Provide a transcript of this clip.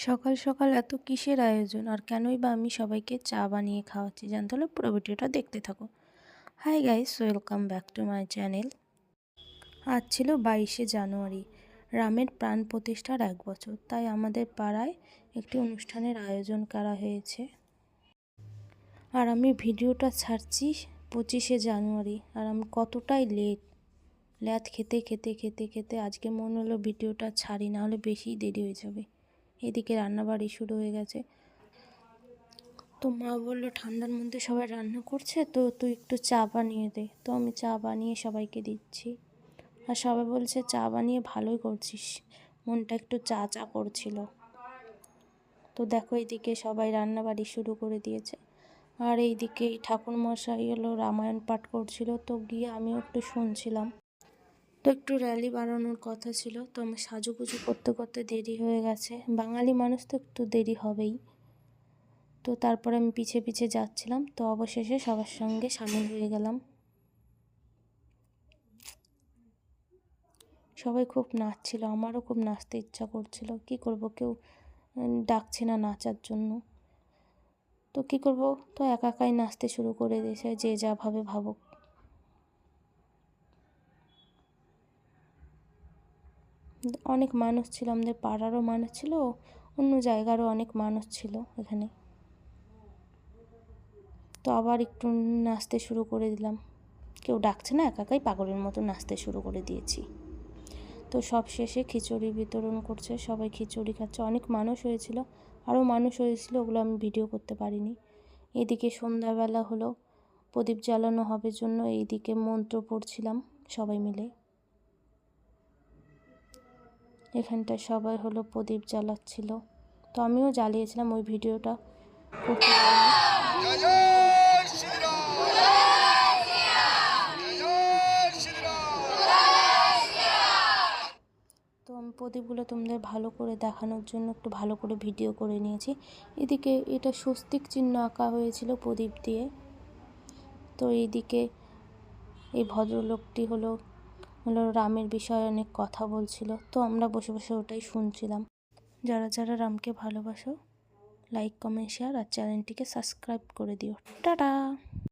সকাল সকাল এত কিসের আয়োজন আর কেনই বা আমি সবাইকে চা বানিয়ে খাওয়াচ্ছি জানতে হলে পুরো ভিডিওটা দেখতে থাকো। Hi guys, welcome back to my channel. আজ ছিল 22শে জানুয়ারি, রামের প্রাণ প্রতিষ্ঠার 1 বছর। তাই আমাদের পাড়ায় একটি অনুষ্ঠানের আয়োজন করা হয়েছে। আর আমি ভিডিওটা ছাড়ছি 25শে জানুয়ারি, আর আমি কতটাই ল্যাদ খেতে খেতে খেতে খেতে আজকে মনে হলো ভিডিওটা ছাড়ি, না হলে বেশি দেরি হয়ে যাবে। এদিকে রান্নাবাড়ি শুরু হয়ে গেছে। তো মা বললো ঠান্ডার মধ্যে সবাই রান্না করছে, তো তুই একটু চা বানিয়ে দে। তো আমি চা বানিয়ে সবাইকে দিচ্ছি। আর সবাই বলছে চা বানিয়ে ভালোই করছিস, মনটা একটু চা চা করছিল। তো দেখো এইদিকে সবাই রান্নাবাড়ি শুরু করে দিয়েছে। আর এইদিকে ঠাকুরমশাই হলো রামায়ণ পাঠ করছিল, তো গিয়ে আমিও একটু শুনছিলাম। তো একটু র্যালি বাড়ানোর কথা ছিল, তো আমার সাজুগুজু করতে করতে দেরি হয়ে গেছে। বাঙালি মানুষ তো একটু দেরি হবেই। তো তারপর আমি পিছে পিছে যাচ্ছিলাম, তো অবশেষে সবার সঙ্গে সামিল হয়ে গেলাম। সবাই খুব নাচছিল, আমারও খুব নাচতে ইচ্ছা করছিল। কি করব, কেউ ডাকছে না নাচার জন্য, তো কি করব, তো একা একাই নাচতে শুরু করে দিয়েছে, যে যা ভাবে ভাবুক। অনেক মানুষ ছিল, আমাদের পাড়ারও মানুষ ছিল, অন্য জায়গারও অনেক মানুষ ছিল এখানে। তো আবার একটু নাচতে শুরু করে দিলাম। কেউ ডাকছে না, একা একাই পাগলের মতো নাচতে শুরু করে দিয়েছি। তো সব শেষে খিচুড়ি বিতরণ করছে, সবাই খিচুড়ি খাচ্ছে। অনেক মানুষ হয়েছিল, আরও মানুষ হয়েছিল, ওগুলো আমি ভিডিও করতে পারিনি। এদিকে সন্ধ্যাবেলা হলো, প্রদীপ জ্বালানো হবে জন্য এইদিকে মন্ত্র পড়ছিলাম সবাই মিলে। এখানটায় সবাই হলো প্রদীপ জ্বালাচ্ছিল, তো আমিও জ্বালিয়েছিলাম, ওই ভিডিওটা করতে পারিনি। তো আমি প্রদীপগুলো তোমাদের ভালো করে দেখানোর জন্য একটু ভালো করে ভিডিও করে নিয়েছি। এদিকে এটা স্বস্তিক চিহ্ন আঁকা হয়েছিল প্রদীপ দিয়ে। তো এইদিকে এই ভদ্রলোকটি হলো রামের বিষয়ে অনেক কথা বলছিল, তো আমরা বসে বসে ওটাই শুনছিলাম। যারা যারা রামকে ভালোবাসো, লাইক কমেন্ট শেয়ার আর চ্যানেলটিকে সাবস্ক্রাইব করে দিও। টাটা।